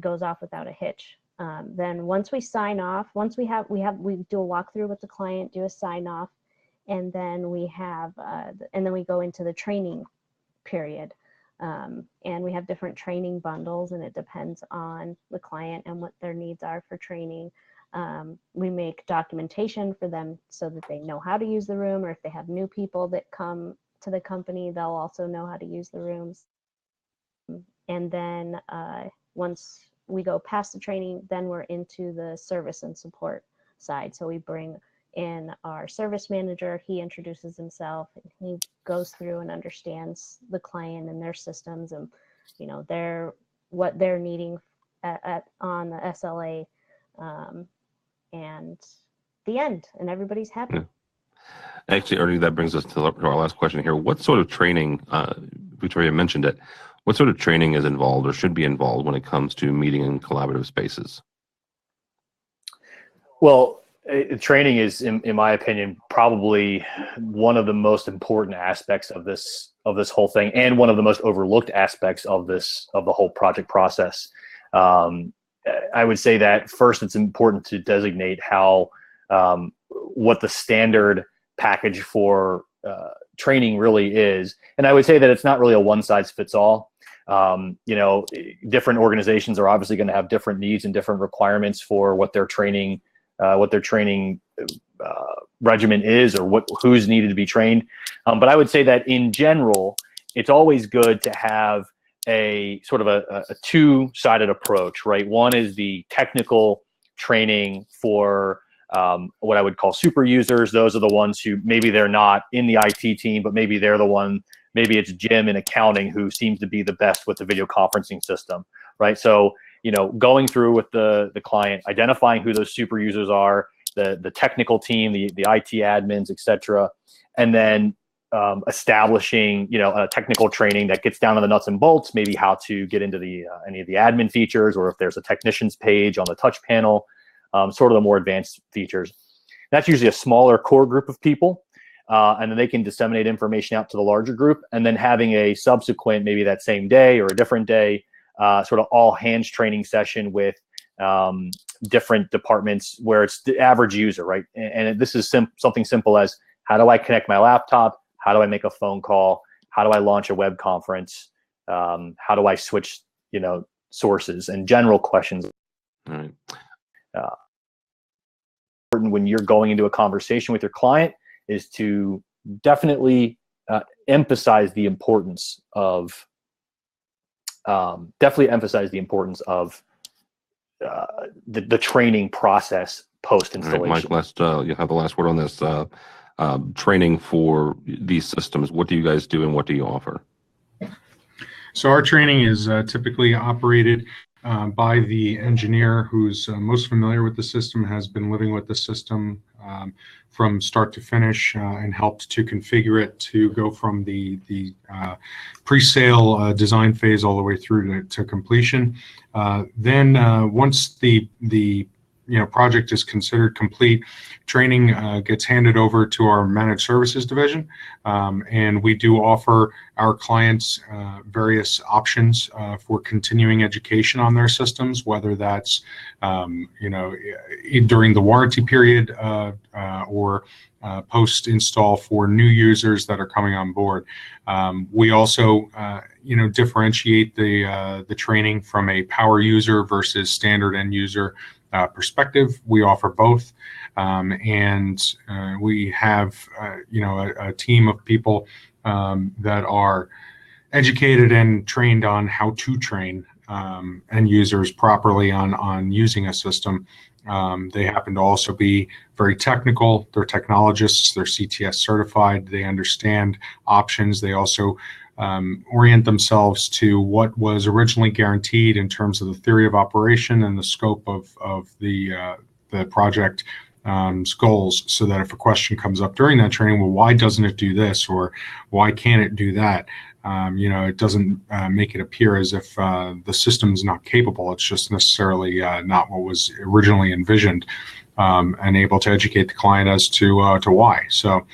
goes off without a hitch. Then once we sign off, we do a walkthrough with the client, do a sign off, and then we go into the training period. And we have different training bundles, and it depends on the client and what their needs are for training. We make documentation for them so that they know how to use the room, or if they have new people that come to the company, they'll also know how to use the rooms. And then once we go past the training, then we're into the service and support side. So we bring in our service manager. He introduces himself, and he goes through and understands the client and their systems and what they're needing on the SLA, and the end, and everybody's happy. Yeah. Actually, Ernie, that brings us to our last question here. What sort of training, Victoria mentioned it, what sort of training is involved or should be involved when it comes to meeting in collaborative spaces? Well, training is, in my opinion, probably one of the most important aspects of this whole thing, and one of the most overlooked aspects of the whole project process. I would say that first, it's important to designate what the standard package for training really is, and I would say that it's not really a one-size-fits-all. Different organizations are obviously going to have different needs and different requirements for what their training regimen is, or who's needed to be trained. But I would say that in general, it's always good to have a sort of a two-sided approach, right? One is the technical training for what I would call super users. Those are the ones who maybe they're not in the IT team, but maybe they're the one. Maybe it's Jim in accounting who seems to be the best with the video conferencing system, right? So, going through with the client, identifying who those super users are, the technical team, the IT admins, et cetera, and then establishing, a technical training that gets down to the nuts and bolts, maybe how to get into any of the admin features, or if there's a technician's page on the touch panel, sort of the more advanced features. That's usually a smaller core group of people. And then they can disseminate information out to the larger group, and then having a subsequent, maybe that same day or a different day, sort of all hands training session with different departments where it's the average user, right? And this is something simple as, how do I connect my laptop? How do I make a phone call? How do I launch a web conference? How do I switch, sources, and general questions. All right. When you're going into a conversation with your client is to definitely emphasize the importance of the training process post installation. Right, Mike, you have the last word on this. Training for these systems. What do you guys do, and what do you offer? So our training is typically operated by the engineer who's most familiar with the system, has been living with the system from start to finish, and helped to configure it to go from the pre-sale design phase all the way through to completion. Then once the project is considered complete, training gets handed over to our managed services division, and we do offer our clients various options for continuing education on their systems, whether that's during the warranty period or post-install for new users that are coming on board. We also differentiate the training from a power user versus standard end user perspective. We offer both, and we have a team of people that are educated and trained on how to train end users properly on using a system. They happen to also be very technical. They're technologists. They're CTS certified. They understand options. They also orient themselves to what was originally guaranteed in terms of the theory of operation and the scope of the project goals, so that if a question comes up during that training, well, why doesn't it do this, or why can't it do that? It doesn't make it appear as if the system's not capable. It's just necessarily not what was originally envisioned, and able to educate the client as to why. So,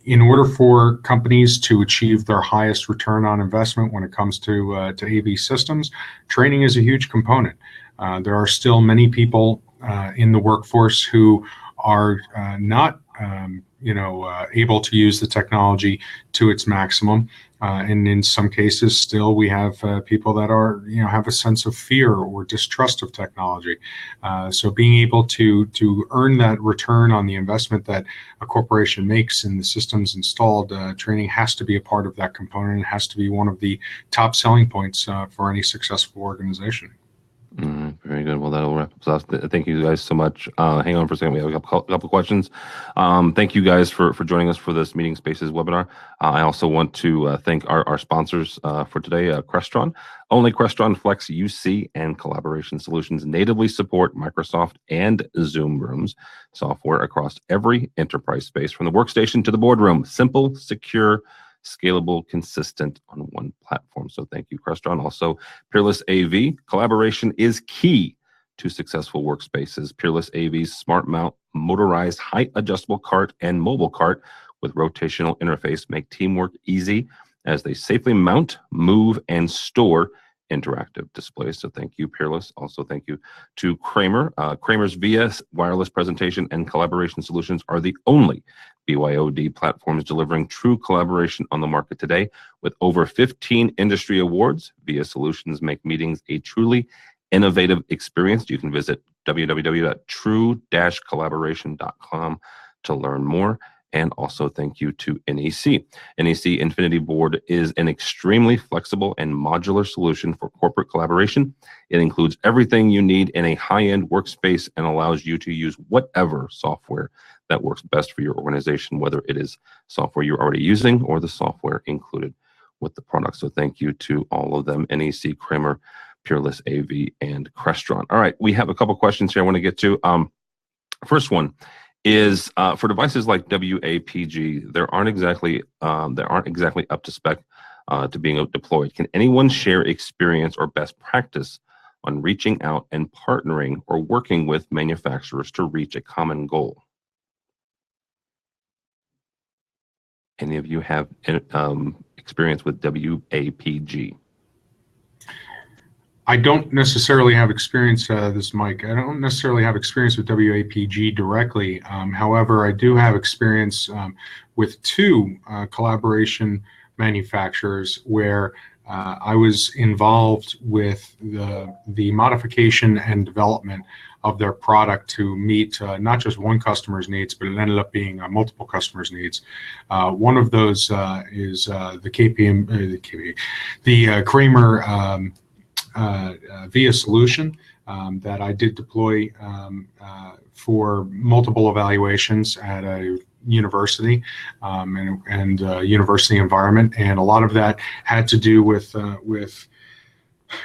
in order for companies to achieve their highest return on investment when it comes to AV systems, training is a huge component. There are still many people in the workforce who are not able to use the technology to its maximum, and in some cases still we have people that are have a sense of fear or distrust of technology. So being able to earn that return on the investment that a corporation makes in the systems installed, training has to be a part of that component. It has to be one of the top selling points for any successful organization. Very good. Well, that'll wrap us up. Thank you guys so much. Hang on for a second. We have a couple questions. Thank you guys for joining us for this Meeting Spaces webinar. I also want to thank our sponsors for today, Crestron. Only Crestron Flex UC and collaboration solutions natively support Microsoft and Zoom Rooms software across every enterprise space, from the workstation to the boardroom. Simple, secure, scalable, consistent on one platform. So thank you, Crestron. Also, Peerless AV. Collaboration is key to successful workspaces. Peerless AV's smart mount, motorized height adjustable cart, and mobile cart with rotational interface make teamwork easy as they safely mount, move, and store interactive displays. So thank you, Peerless. Also thank you to Kramer. Kramer's VS wireless presentation and collaboration solutions are the only BYOD platforms delivering true collaboration on the market today. With over 15 industry awards, VIA Solutions make meetings a truly innovative experience. You can visit www.true-collaboration.com to learn more. And also thank you to NEC. NEC Infinity Board is an extremely flexible and modular solution for corporate collaboration. It includes everything you need in a high-end workspace and allows you to use whatever software that works best for your organization, whether it is software you're already using or the software included with the product. So thank you to all of them, NEC, Kramer, Peerless AV, and Crestron. All right, we have a couple questions here I want to get to. First one is for devices like WAPG, they aren't exactly up to spec to being deployed. Can anyone share experience or best practice on reaching out and partnering or working with manufacturers to reach a common goal? Any of you have experience with WAPG? I don't necessarily have experience, this is Mike. I don't necessarily have experience with WAPG directly. However, I do have experience with two collaboration manufacturers where I was involved with the modification and development of their product to meet not just one customer's needs, but it ended up being multiple customers' needs. One of those is the Kramer VIA solution that I did deploy for multiple evaluations at a university and university environment, and a lot of that had to do with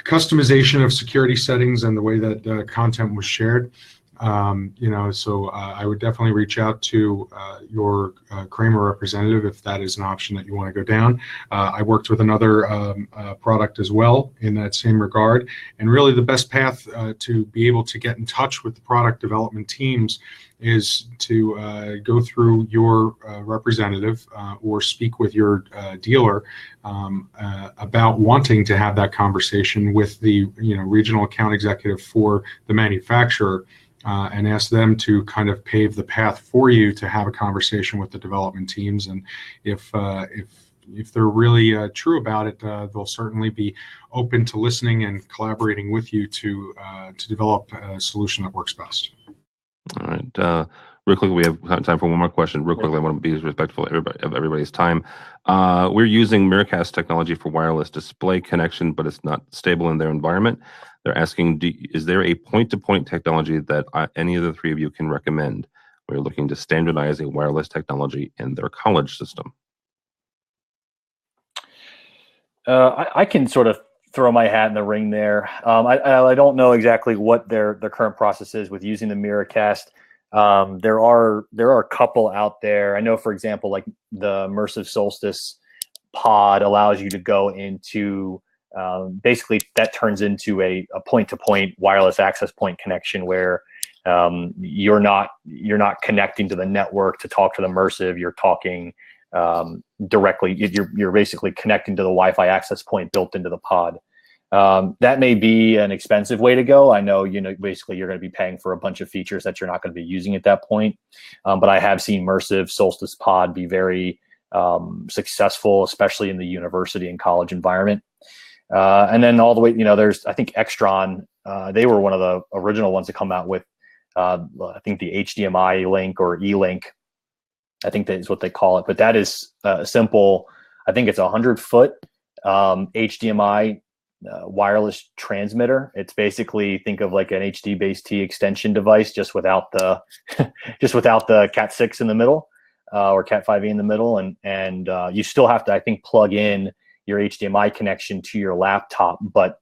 customization of security settings and the way that content was shared. So I would definitely reach out to your Kramer representative if that is an option that you want to go down. I worked with another product as well in that same regard, and really the best path to be able to get in touch with the product development teams is to go through your representative or speak with your dealer about wanting to have that conversation with the regional account executive for the manufacturer. And ask them to kind of pave the path for you to have a conversation with the development teams. And if they're really true about it, they'll certainly be open to listening and collaborating with you to develop a solution that works best. All right. Real quickly, we have time for one more question. Real quickly, I want to be respectful of everybody's time. We're using Miracast technology for wireless display connection, but it's not stable in their environment. They're asking, is there a point-to-point technology that any of the three of you can recommend? We're looking to standardize a wireless technology in their college system. I can sort of throw my hat in the ring there. I don't know exactly what their current process is with using the Miracast. There are a couple out there. I know, for example, like the Immersive Solstice pod allows you to go into basically that turns into a point-to-point wireless access point connection where you're not connecting to the network to talk to the Immersive. You're talking directly. You're basically connecting to the Wi-Fi access point built into the pod. That may be an expensive way to go. I know, basically you're going to be paying for a bunch of features that you're not going to be using at that point. But I have seen Immersive Solstice pod be very successful, especially in the university and college environment. And then all the way, there's, I think Extron, they were one of the original ones to come out with, I think the HDMI link or E-Link, I think that is what they call it. But that is simple. I think it's 100-foot HDMI wireless transmitter. It's basically, think of like an HD-based-T extension device, just without the Cat6 in the middle or Cat5e in the middle, and you still have to, I think, plug in your HDMI connection to your laptop, but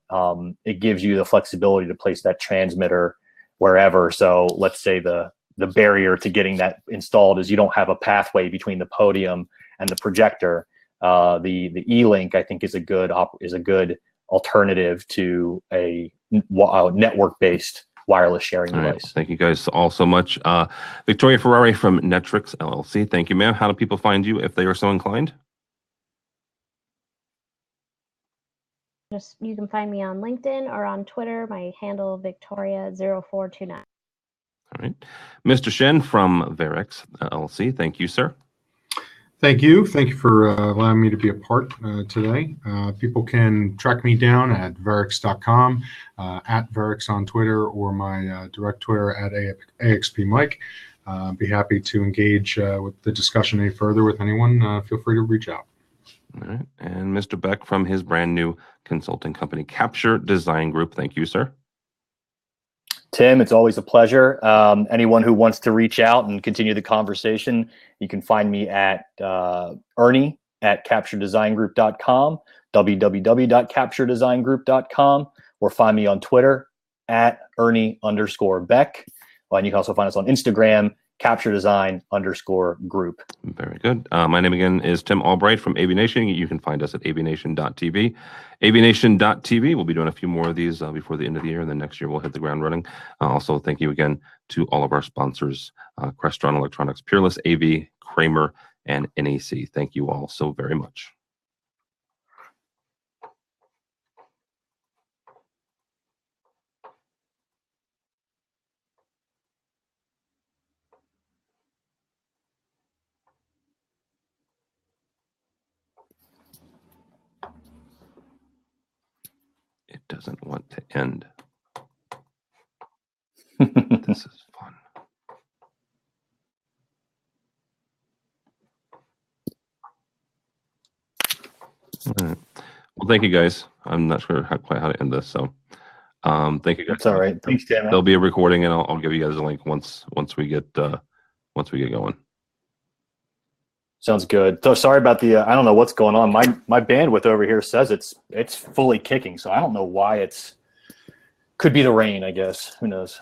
it gives you the flexibility to place that transmitter wherever. So let's say the barrier to getting that installed is you don't have a pathway between the podium and the projector. The E-Link, I think, is a good alternative to a network-based wireless sharing All right. device. Thank you guys all so much. Victoria Ferrari from Netrix LLC. Thank you, ma'am. How do people find you if they are so inclined? You can find me on LinkedIn or on Twitter. My handle Victoria0429. All right. Mr. Shen from Verex LLC. Thank you, sir. Thank you. Thank you for allowing me to be a part today. People can track me down at verex.com, at Verex on Twitter, or my direct Twitter at AXPMike. Be happy to engage with the discussion any further with anyone. Feel free to reach out. All right. And Mr. Beck from his brand new consulting company, Capture Design Group. Thank you, sir. Tim, it's always a pleasure. Anyone who wants to reach out and continue the conversation, you can find me at Ernie at capturedesigngroup.com, www.capturedesigngroup.com, or find me on Twitter at Ernie_Beck. And you can also find us on Instagram, capturedesign_group. Very good. My name again is Tim Albright from AVNation. You can find us at avnation.tv. AVNation.tv. We'll be doing a few more of these before the end of the year, and then next year we'll hit the ground running. Also, thank you again to all of our sponsors, Crestron Electronics, Peerless AV, Kramer, and NEC. Thank you all so very much. It doesn't want to end. This is fun. All right. Well, thank you guys. I'm not sure quite how to end this, so thank you guys. It's all right. Thanks, Tim. There'll be a recording, and I'll give you guys a link once we get going. Sounds good. So sorry about the. I don't know what's going on. My bandwidth over here says it's fully kicking, so I don't know why it's. Could be the rain, I guess. Who knows?